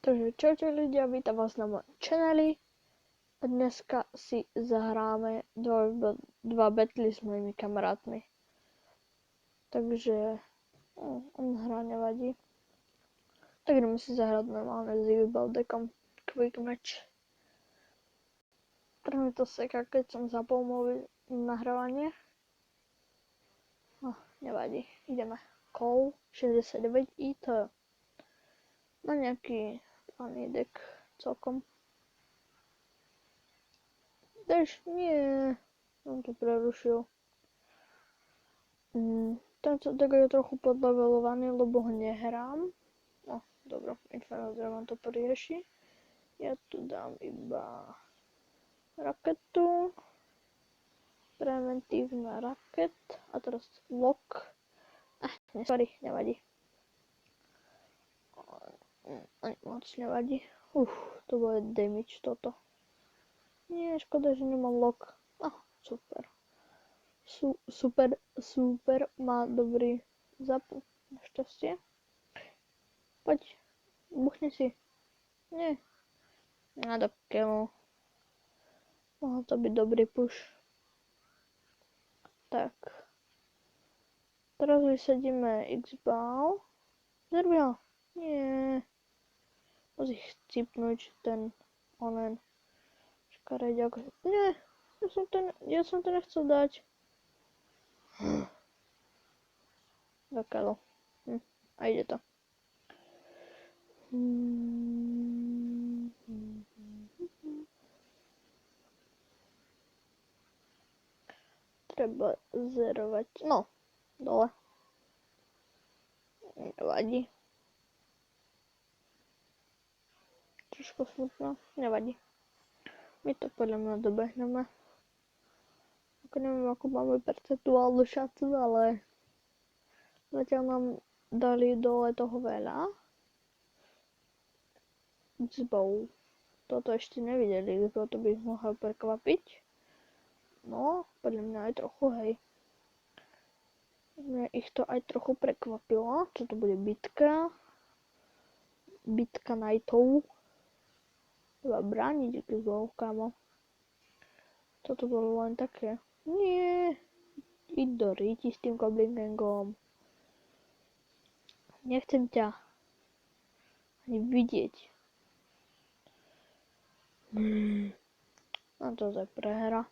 Takže čaute ľudia, vítam vás na mojom channeli. A dneska si zahráme dva battle s mojimi kamarátmi. Takže on hrá, nevadí. Tak ideme si zahrať normálne s Evil deckom Quick Match. Trochu to seká, keď som zapol nahrávanie. Nevadí, ideme. Call 69 IT. Na nejaký faný deck celkom. Tež nie, som to prerušil. Tento deck je trochu podlevelovaný, lebo ho nehrám. No, dobro, Inferno Dragon to porieši. Ja tu dám iba raketu. Preventívna raket. A teraz lock. Sorry, nevadí. Ani moc nevadí. To bude damage toto. Nie, škoda, že nemám lock. Super. Super, má dobrý zap, našťastie. Poď, buchni si. Nie. Do keľu. Mohol to byť dobrý push. Tak. Teraz vysadíme X-Ball. Zerbi ho. Nie. Musí chcipnúť ten onen. Škareďak. Nie. Ja som to nechcel dať. Do keľu. A ide to. Treba zerovať. No, dole. Nevadí. Trošku smutno. Nevadí. My to podľa mňa dobehneme. Ako neviem, ako máme percentuálnu šancu, ale zatiaľ nám dali dole toho veľa. Zbou. Toto ešte nevideli, to by ich mohol prekvapiť. No, podľa mňa aj trochu, hej. Mňa ich to aj trochu prekvapilo. Čo to bude bitka? Bitka knightov. Treba brániť X-Ball, kámo. Toto bolo len také. Nie. Iď do ríti s tým Goblin Gangom. Nechcem ťa ani vidieť. A to je prehra.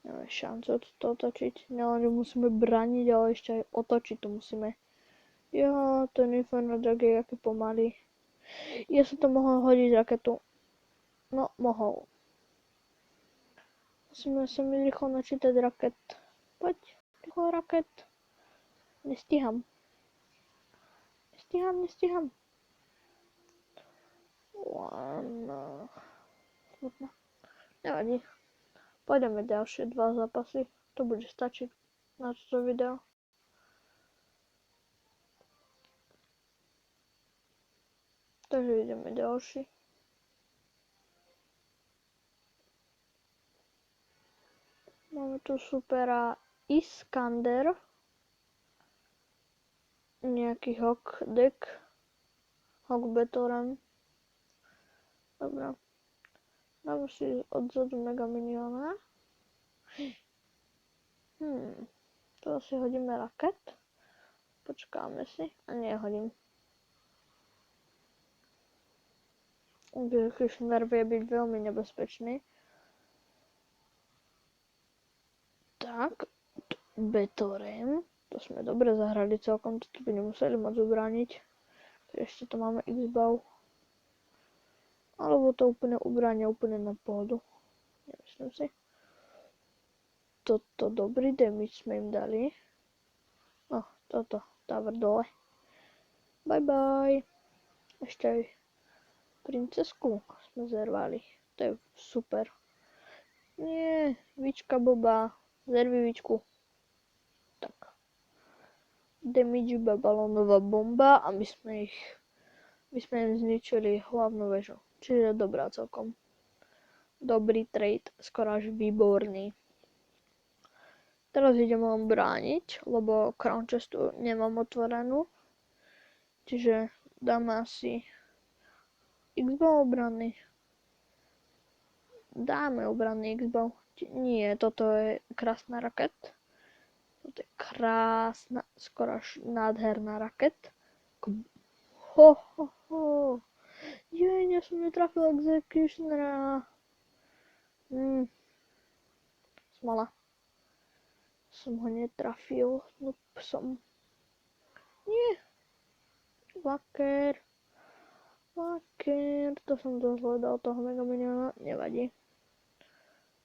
Nemáme šancu to otočiť. Nelenže musíme brániť, ale ešte aj otočiť to musíme. Jo, ten Inferno Drag je aký pomalý. Ja som to mohol hodiť raketu. No, mohol. Musíme sa mi rýchlo načítať raket. Poď, rýchlo raket. Nestíham. Smutno. Nevadí. Pôjdeme ďalšie 2 zápasy. To bude stačiť na toto video. Takže ideme ďalší. Máme tu supera Iskander. Nejaký Hawk deck. Hawk Battleram. Dobre. Dáme si odzadu Mega Miniona. Tu asi hodíme raket. Počkáme si. A nie, hodím. Krishner vie byť veľmi nebezpečný. Tak. Battleram. To sme dobre zahrali celkom. Toto by nemuseli moc ubrániť. Ešte to máme X-Ball. Alebo to úplne ubránia úplne na pohodu. Nemyslím si. Toto dobrý damage sme im dali. No, toto. Tower dole. Bye bye. Ešte aj princesku sme zervali. To je super. Nie, Vička blbá. Zervi Vičku. Tak. Damage iba balónová bomba a my sme im zničili hlavnú väžu. Čiže dobrá celkom. Dobrý trade, skoro až výborný. Teraz idem len brániť, lebo Crown Chestu nemám otvorenú. Čiže dáme asi X-Bow obranný. Dáme obranný X-Bow. Nie, toto je krásna raket. Toto je krásna, skoro až nádherná raket. Ho, ho, ho. Jej, ja som netrafil Executionera. Smala. Som ho netrafil. Noob som. Nie. Vaker. To som dozhľadal toho Megaminiona. Nevadí.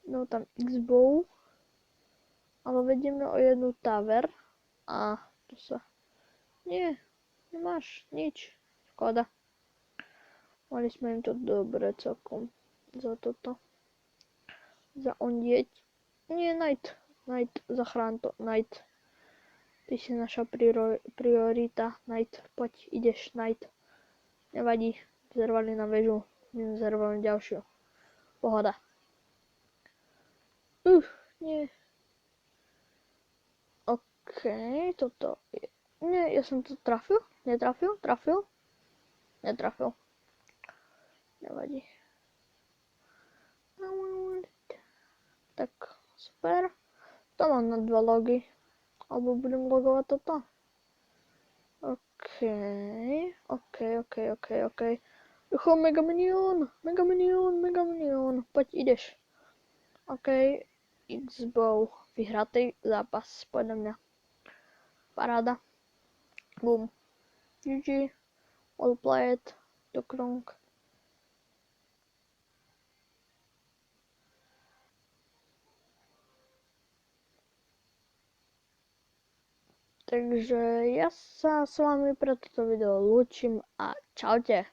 No tam X-Bow. Ale vedieme o jednu tower. A to sa... Nie. Nemáš nič. Škoda. Mali sme im to dobre celkom. Za toto. Za ondieť. Nie, Knight. Zachrán to. Knight. Ty si naša priorita. Knight. Poď, ideš, Knight. Nevadí. Zervali na väžu. My zervali ďalšiu. Pohoda. Nie. Okej, toto je... Nie, ja som to trafil. Netrafil. Netrafil. Nevadí. Tak, super. To mám na 2 logy. Alebo budem logovať toto. Okej. Jucho, Megaminion. Poď, ideš. Okej. X-Bow. Vyhratý zápas. Podľa mňa. Paráda. Boom. GG. Well played. Dokrong. Takže ja sa s vami pre toto video lúčim a čaute.